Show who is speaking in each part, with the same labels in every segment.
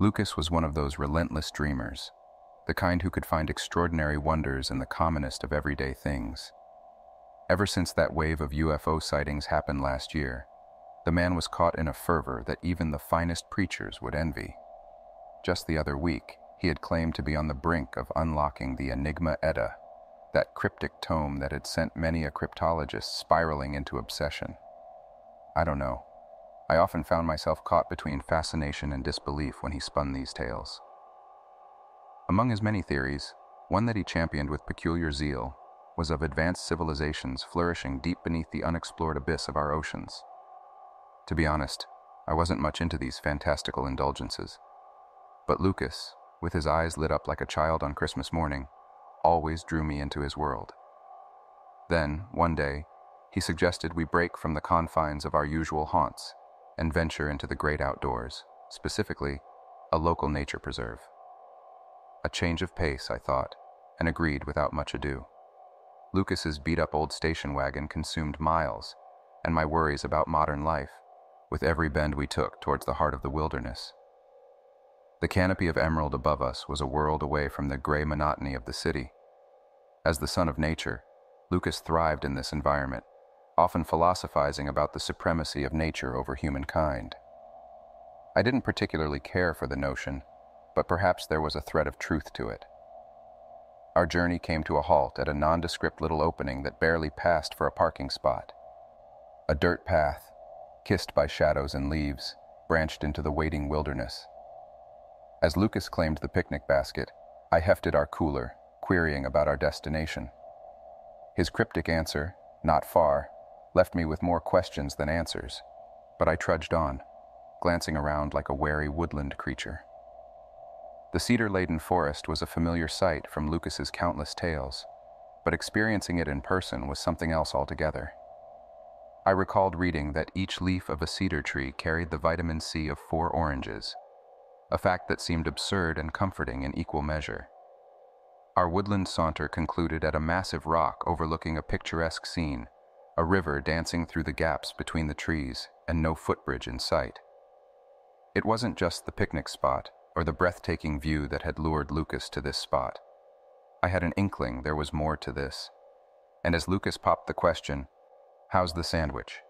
Speaker 1: Lucas was one of those relentless dreamers, the kind who could find extraordinary wonders in the commonest of everyday things. Ever since that wave of UFO sightings happened last year, the man was caught in a fervor that even the finest preachers would envy. Just the other week, he had claimed to be on the brink of unlocking the Enigma Edda, that cryptic tome that had sent many a cryptologist spiraling into obsession. I don't know. I often found myself caught between fascination and disbelief when he spun these tales. Among his many theories, one that he championed with peculiar zeal was of advanced civilizations flourishing deep beneath the unexplored abyss of our oceans. To be honest, I wasn't much into these fantastical indulgences. But Lucas, with his eyes lit up like a child on Christmas morning, always drew me into his world. Then, one day, he suggested we break from the confines of our usual haunts and venture into the great outdoors, specifically, a local nature preserve. A change of pace, I thought, and agreed without much ado. Lucas's beat-up old station wagon consumed miles, and my worries about modern life, with every bend we took towards the heart of the wilderness. The canopy of emerald above us was a world away from the gray monotony of the city. As the son of nature, Lucas thrived in this environment, often philosophizing about the supremacy of nature over humankind. I didn't particularly care for the notion, but perhaps there was a thread of truth to it. Our journey came to a halt at a nondescript little opening that barely passed for a parking spot. A dirt path, kissed by shadows and leaves, branched into the waiting wilderness. As Lucas claimed the picnic basket, I hefted our cooler, querying about our destination. His cryptic answer, "Not far," left me with more questions than answers, but I trudged on, glancing around like a wary woodland creature. The cedar-laden forest was a familiar sight from Lucas's countless tales, but experiencing it in person was something else altogether. I recalled reading that each leaf of a cedar tree carried the vitamin C of 4 oranges, a fact that seemed absurd and comforting in equal measure. Our woodland saunter concluded at a massive rock overlooking a picturesque scene, a river dancing through the gaps between the trees and no footbridge in sight. It wasn't just the picnic spot or the breathtaking view that had lured Lucas to this spot. I had an inkling there was more to this, and as Lucas popped the question, "How's the sandwich?"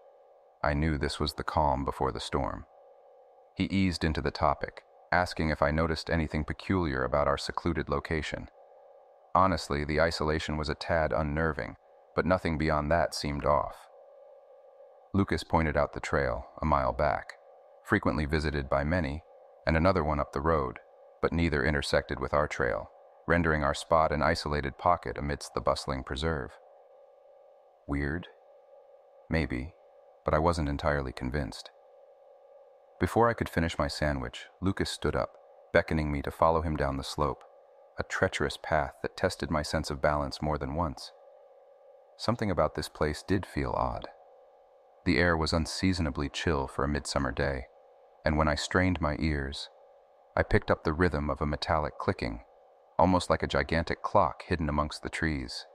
Speaker 1: I knew this was the calm before the storm. He eased into the topic, asking if I noticed anything peculiar about our secluded location. Honestly, the isolation was a tad unnerving, but nothing beyond that seemed off. Lucas pointed out the trail, a mile back, frequently visited by many, and another one up the road, but neither intersected with our trail, rendering our spot an isolated pocket amidst the bustling preserve. Weird? Maybe, but I wasn't entirely convinced. Before I could finish my sandwich, Lucas stood up, beckoning me to follow him down the slope, a treacherous path that tested my sense of balance more than once. Something about this place did feel odd. The air was unseasonably chill for a midsummer day, and when I strained my ears, I picked up the rhythm of a metallic clicking, almost like a gigantic clock hidden amongst the trees.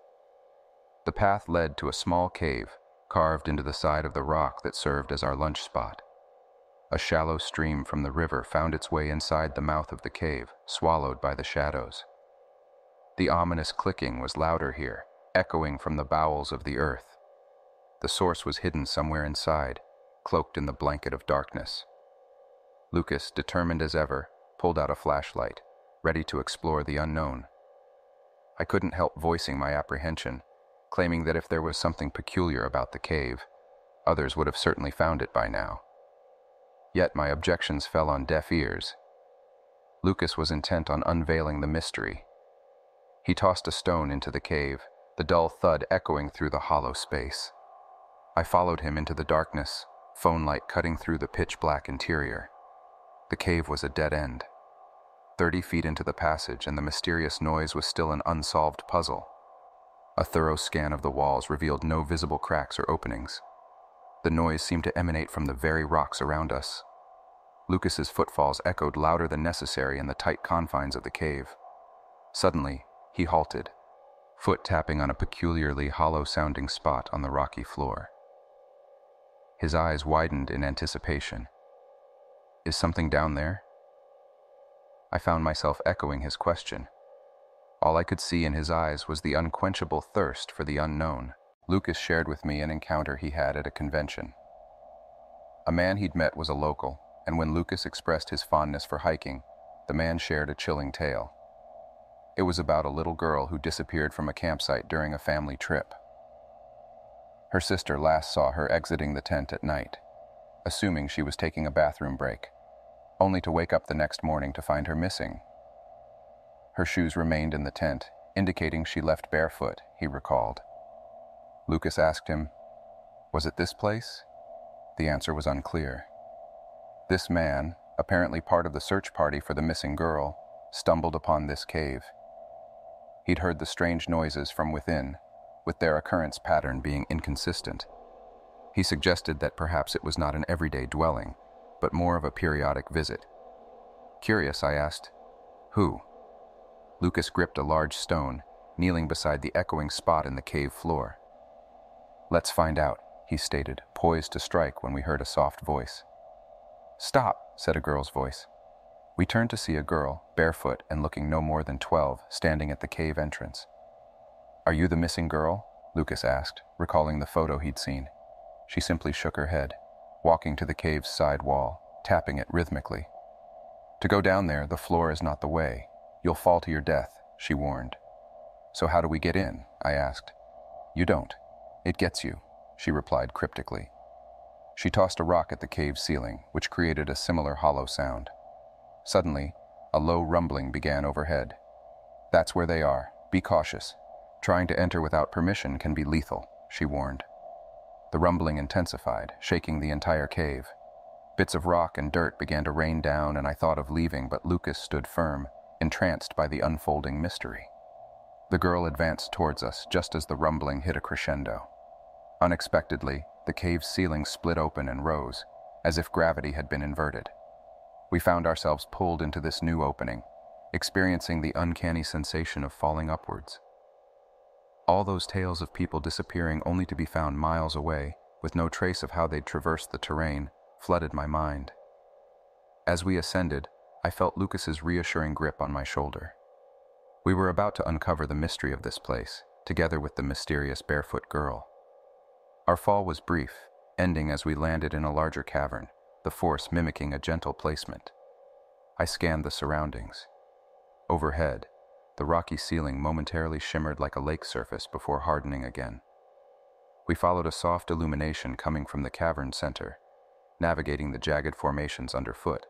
Speaker 1: The path led to a small cave carved into the side of the rock that served as our lunch spot. A shallow stream from the river found its way inside the mouth of the cave, swallowed by the shadows. The ominous clicking was louder here, echoing from the bowels of the earth. The source was hidden somewhere inside, cloaked in the blanket of darkness. Lucas, determined as ever, pulled out a flashlight, ready to explore the unknown. I couldn't help voicing my apprehension, claiming that if there was something peculiar about the cave, others would have certainly found it by now. Yet my objections fell on deaf ears. Lucas was intent on unveiling the mystery. He tossed a stone into the cave, the dull thud echoing through the hollow space. I followed him into the darkness, phone light cutting through the pitch-black interior. The cave was a dead end. 30 feet into the passage, and the mysterious noise was still an unsolved puzzle. A thorough scan of the walls revealed no visible cracks or openings. The noise seemed to emanate from the very rocks around us. Lucas's footfalls echoed louder than necessary in the tight confines of the cave. Suddenly, he halted, foot tapping on a peculiarly hollow-sounding spot on the rocky floor. His eyes widened in anticipation. "Is something down there?" I found myself echoing his question. All I could see in his eyes was the unquenchable thirst for the unknown. Lucas shared with me an encounter he had at a convention. A man he'd met was a local, and when Lucas expressed his fondness for hiking, the man shared a chilling tale. It was about a little girl who disappeared from a campsite during a family trip. Her sister last saw her exiting the tent at night, assuming she was taking a bathroom break, only to wake up the next morning to find her missing. Her shoes remained in the tent, indicating she left barefoot, he recalled. Lucas asked him, "Was it this place?" The answer was unclear. This man, apparently part of the search party for the missing girl, stumbled upon this cave. He'd heard the strange noises from within, with their occurrence pattern being inconsistent. He suggested that perhaps it was not an everyday dwelling, but more of a periodic visit. Curious, I asked, "Who?" Lucas gripped a large stone, kneeling beside the echoing spot in the cave floor. "Let's find out," he stated, poised to strike when we heard a soft voice. "Stop," said a girl's voice. We turned to see a girl, barefoot and looking no more than 12, standing at the cave entrance. "Are you the missing girl?" Lucas asked, recalling the photo he'd seen. She simply shook her head, walking to the cave's side wall, tapping it rhythmically. "To go down there, the floor is not the way. You'll fall to your death," she warned. "So how do we get in?" I asked. "You don't. It gets you," she replied cryptically. She tossed a rock at the cave ceiling, which created a similar hollow sound. Suddenly, a low rumbling began overhead. "That's where they are. Be cautious. Trying to enter without permission can be lethal," she warned. The rumbling intensified, shaking the entire cave. Bits of rock and dirt began to rain down, and I thought of leaving, but Lucas stood firm, entranced by the unfolding mystery. The girl advanced towards us just as the rumbling hit a crescendo. Unexpectedly, the cave's ceiling split open and rose, as if gravity had been inverted. We found ourselves pulled into this new opening, experiencing the uncanny sensation of falling upwards. All those tales of people disappearing only to be found miles away, with no trace of how they'd traversed the terrain, flooded my mind. As we ascended, I felt Lucas's reassuring grip on my shoulder. We were about to uncover the mystery of this place, together with the mysterious barefoot girl. Our fall was brief, ending as we landed in a larger cavern, the force mimicking a gentle placement. I scanned the surroundings. Overhead, the rocky ceiling momentarily shimmered like a lake surface before hardening again. We followed a soft illumination coming from the cavern center, navigating the jagged formations underfoot.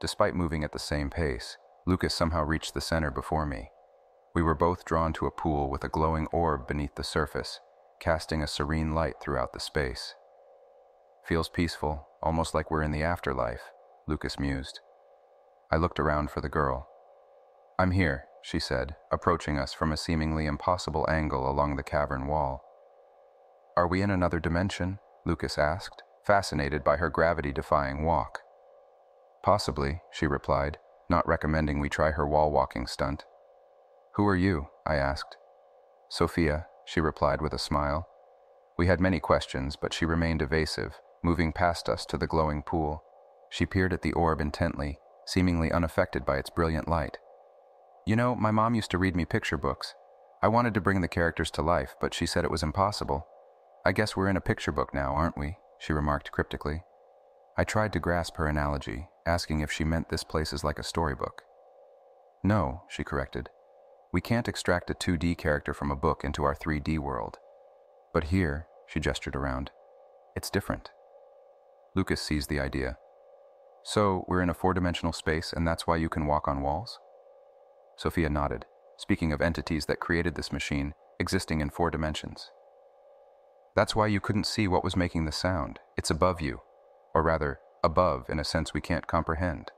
Speaker 1: Despite moving at the same pace, Lucas somehow reached the center before me. We were both drawn to a pool with a glowing orb beneath the surface, casting a serene light throughout the space. "Feels peaceful, almost like we're in the afterlife," Lucas mused. I looked around for the girl. "I'm here," she said, approaching us from a seemingly impossible angle along the cavern wall. "Are we in another dimension?" Lucas asked, fascinated by her gravity-defying walk. "Possibly," she replied, not recommending we try her wall-walking stunt. "Who are you?" I asked. "Sophia," she replied with a smile. We had many questions, but she remained evasive, moving past us to the glowing pool. She peered at the orb intently, seemingly unaffected by its brilliant light. "You know, my mom used to read me picture books. I wanted to bring the characters to life, but she said it was impossible. I guess we're in a picture book now, aren't we?" she remarked cryptically. I tried to grasp her analogy, asking if she meant this place is like a storybook. "No," she corrected. "We can't extract a 2D character from a book into our 3D world. But here," she gestured around, "it's different." Lucas seized the idea. "So, we're in a 4-dimensional space and that's why you can walk on walls?" Sophia nodded, speaking of entities that created this machine, existing in 4 dimensions. "That's why you couldn't see what was making the sound. It's above you. Or rather, above in a sense we can't comprehend."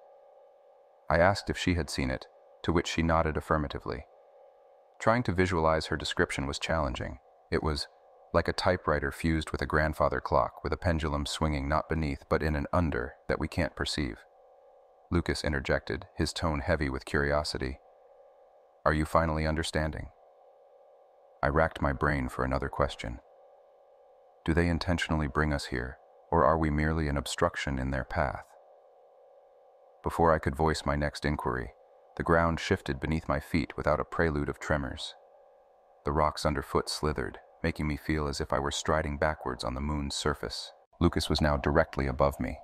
Speaker 1: I asked if she had seen it, to which she nodded affirmatively. Trying to visualize her description was challenging. It was like a typewriter fused with a grandfather clock, with a pendulum swinging not beneath but in an under that we can't perceive. Lucas interjected, his tone heavy with curiosity. "Are you finally understanding?" I racked my brain for another question. Do they intentionally bring us here, or are we merely an obstruction in their path? Before I could voice my next inquiry, the ground shifted beneath my feet without a prelude of tremors. The rocks underfoot slithered, making me feel as if I were striding backwards on the moon's surface. Lucas was now directly above me.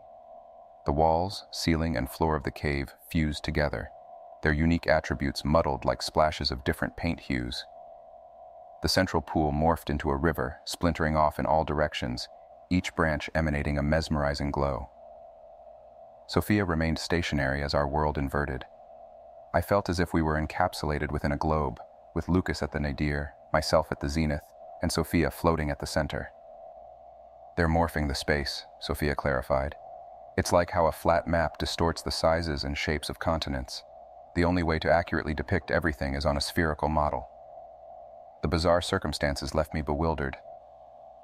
Speaker 1: The walls, ceiling, and floor of the cave fused together, their unique attributes muddled like splashes of different paint hues. The central pool morphed into a river, splintering off in all directions, each branch emanating a mesmerizing glow. Sophia remained stationary as our world inverted. I felt as if we were encapsulated within a globe, with Lucas at the nadir, myself at the zenith, and Sophia floating at the center. "They're morphing the space," Sophia clarified. "It's like how a flat map distorts the sizes and shapes of continents. The only way to accurately depict everything is on a spherical model." The bizarre circumstances left me bewildered.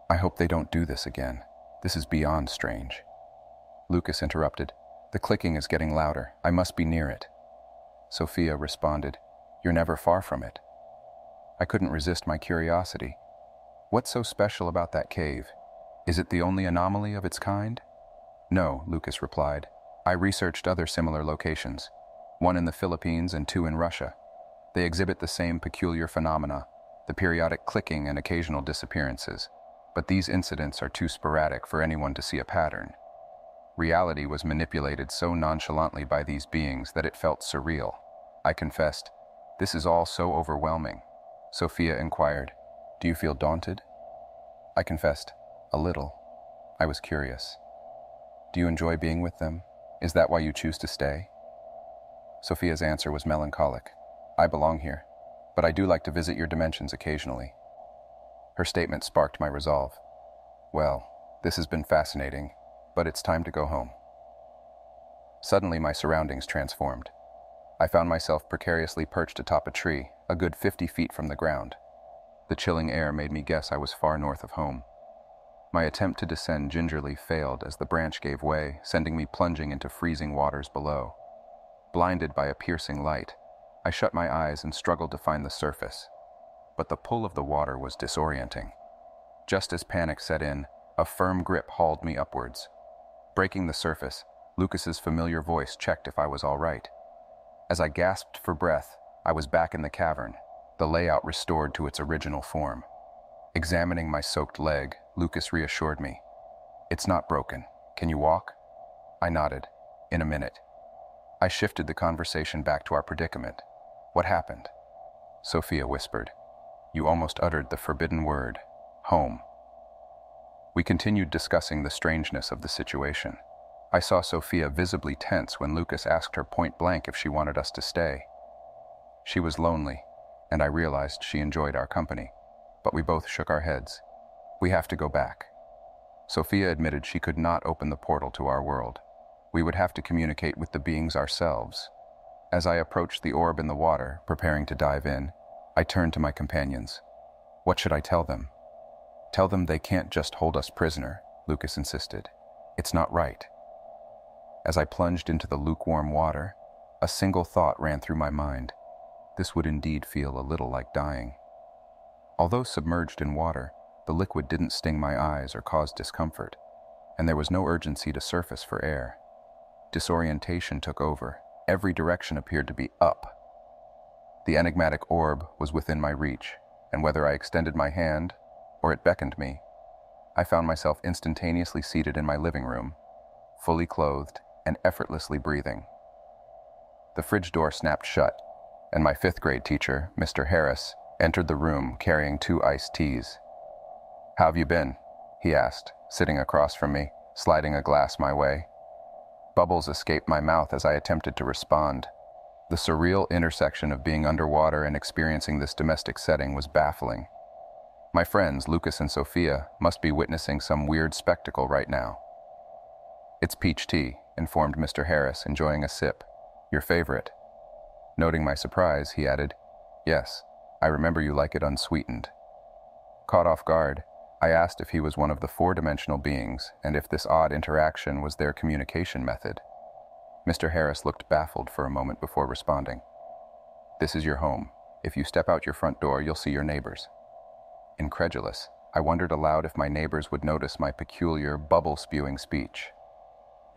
Speaker 1: "I hope they don't do this again. This is beyond strange." Lucas interrupted. "The clicking is getting louder. I must be near it." Sophia responded, "You're never far from it." I couldn't resist my curiosity. "What's so special about that cave? Is it the only anomaly of its kind?" "No," Lucas replied. "I researched other similar locations, one in the Philippines and two in Russia. They exhibit the same peculiar phenomena, the periodic clicking and occasional disappearances. But these incidents are too sporadic for anyone to see a pattern. Reality was manipulated so nonchalantly by these beings that it felt surreal." I confessed, "This is all so overwhelming." Sophia inquired, "Do you feel daunted?" I confessed, "A little." I was curious. "Do you enjoy being with them? Is that why you choose to stay?" Sophia's answer was melancholic. "I belong here, but I do like to visit your dimensions occasionally." Her statement sparked my resolve. "Well, this has been fascinating, but it's time to go home." Suddenly my surroundings transformed. I found myself precariously perched atop a tree, a good 50 feet from the ground. The chilling air made me guess I was far north of home. My attempt to descend gingerly failed as the branch gave way, sending me plunging into freezing waters below. Blinded by a piercing light, I shut my eyes and struggled to find the surface. But the pull of the water was disorienting. Just as panic set in, a firm grip hauled me upwards. Breaking the surface, Lucas's familiar voice checked if I was all right. As I gasped for breath, I was back in the cavern, the layout restored to its original form. Examining my soaked leg, Lucas reassured me. "It's not broken. Can you walk?" I nodded. "In a minute." I shifted the conversation back to our predicament. "What happened?" Sophia whispered. "You almost uttered the forbidden word, home." We continued discussing the strangeness of the situation. I saw Sophia visibly tense when Lucas asked her point blank if she wanted us to stay. She was lonely, and I realized she enjoyed our company, but we both shook our heads. "We have to go back." Sophia admitted she could not open the portal to our world. We would have to communicate with the beings ourselves. As I approached the orb in the water, preparing to dive in, I turned to my companions. "What should I tell them?" "Tell them they can't just hold us prisoner," Lucas insisted. "It's not right." As I plunged into the lukewarm water, a single thought ran through my mind. This would indeed feel a little like dying. Although submerged in water, the liquid didn't sting my eyes or cause discomfort, and there was no urgency to surface for air. Disorientation took over. Every direction appeared to be up. The enigmatic orb was within my reach, and whether I extended my hand or it beckoned me, I found myself instantaneously seated in my living room, fully clothed and effortlessly breathing. The fridge door snapped shut, and my 5th grade teacher, Mr. Harris, entered the room carrying 2 iced teas. "How have you been?" he asked, sitting across from me, sliding a glass my way. Bubbles escaped my mouth as I attempted to respond. The surreal intersection of being underwater and experiencing this domestic setting was baffling. My friends, Lucas and Sophia, must be witnessing some weird spectacle right now. "It's peach tea," informed Mr. Harris, enjoying a sip. "Your favorite." Noting my surprise, he added, "Yes, I remember you like it unsweetened." Caught off guard, I asked if he was one of the 4-dimensional beings and if this odd interaction was their communication method. Mr. Harris looked baffled for a moment before responding. "This is your home. If you step out your front door, you'll see your neighbors." Incredulous, I wondered aloud if my neighbors would notice my peculiar, bubble-spewing speech.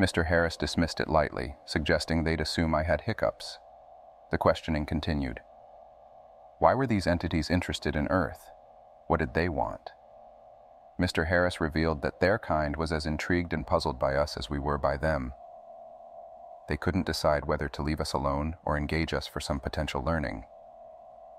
Speaker 1: Mr. Harris dismissed it lightly, suggesting they'd assume I had hiccups. The questioning continued. Why were these entities interested in Earth? What did they want? Mr. Harris revealed that their kind was as intrigued and puzzled by us as we were by them. They couldn't decide whether to leave us alone or engage us for some potential learning.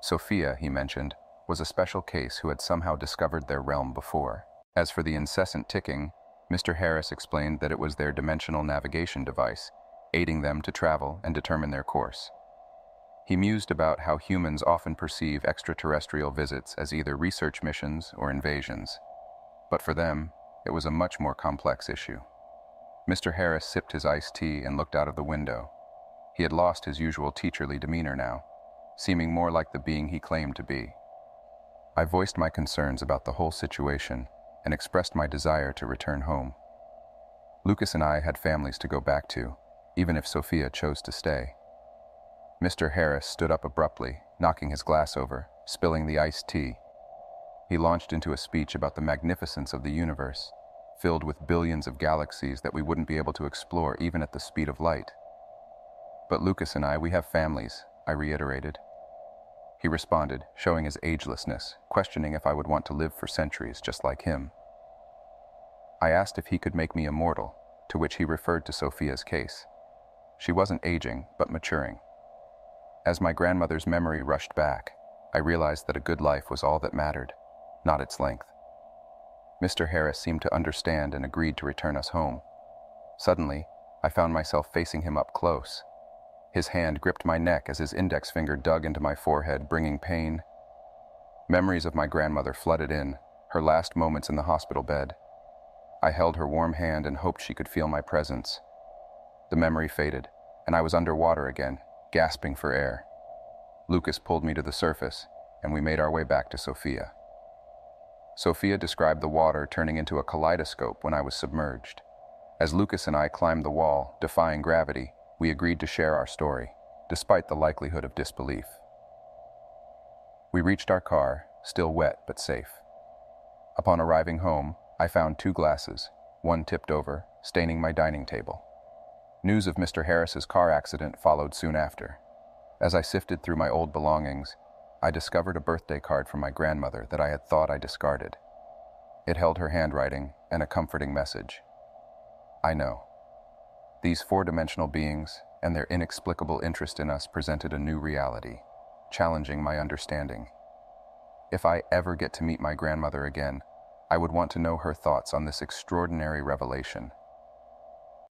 Speaker 1: Sophia, he mentioned, was a special case who had somehow discovered their realm before. As for the incessant ticking, Mr. Harris explained that it was their dimensional navigation device, aiding them to travel and determine their course. He mused about how humans often perceive extraterrestrial visits as either research missions or invasions. But for them, it was a much more complex issue. Mr. Harris sipped his iced tea and looked out of the window. He had lost his usual teacherly demeanor now, seeming more like the being he claimed to be. I voiced my concerns about the whole situation and expressed my desire to return home. Lucas and I had families to go back to, even if Sophia chose to stay. Mr. Harris stood up abruptly, knocking his glass over, spilling the iced tea. He launched into a speech about the magnificence of the universe, filled with billions of galaxies that we wouldn't be able to explore even at the speed of light. But Lucas and I, we have families, I reiterated. He responded, showing his agelessness, questioning if I would want to live for centuries just like him. I asked if he could make me immortal, to which he referred to Sophia's case. She wasn't aging, but maturing. As my grandmother's memory rushed back, I realized that a good life was all that mattered, not its length. Mr. Harris seemed to understand and agreed to return us home. Suddenly, I found myself facing him up close. His hand gripped my neck as his index finger dug into my forehead, bringing pain. Memories of my grandmother flooded in, her last moments in the hospital bed. I held her warm hand and hoped she could feel my presence. The memory faded, and I was underwater again, gasping for air. Lucas pulled me to the surface, and we made our way back to Sophia. Sophia described the water turning into a kaleidoscope when I was submerged. As Lucas and I climbed the wall, defying gravity, we agreed to share our story, despite the likelihood of disbelief. We reached our car, still wet but safe. Upon arriving home, I found 2 glasses, one tipped over, staining my dining table. News of Mr. Harris's car accident followed soon after. As I sifted through my old belongings, I discovered a birthday card from my grandmother that I had thought I discarded. It held her handwriting and a comforting message. I know. These 4-dimensional beings and their inexplicable interest in us presented a new reality, challenging my understanding. If I ever get to meet my grandmother again, I would want to know her thoughts on this extraordinary revelation.